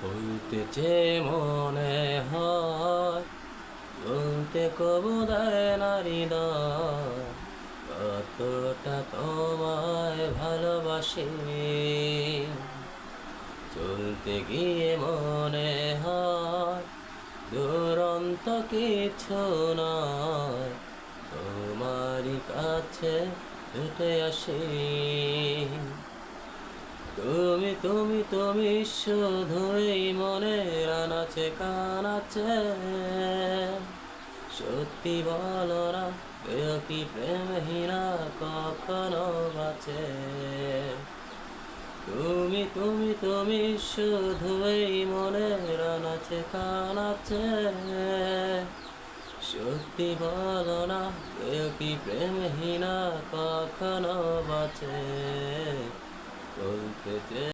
বলতেছে মনে হয়, বলতে কবু দেয় না হৃদয়, কতটা তোমায় ভালোবাসি। চলতে গিয়ে মনে হয় দুরন্ত কিছু নয়, তোমারই কাছে ছুটে আসি। তুমি শুধুই মনের আনাচে কানাচে, সত্যি বলো না, কেউ কি প্রেমহীনা কখনো বাঁচে? তুমি শুধুই মনের আনাচে কানাচে, সত্যি বলো না, কেউ কি প্রেমহীনা কখনো বাঁচে? বলতে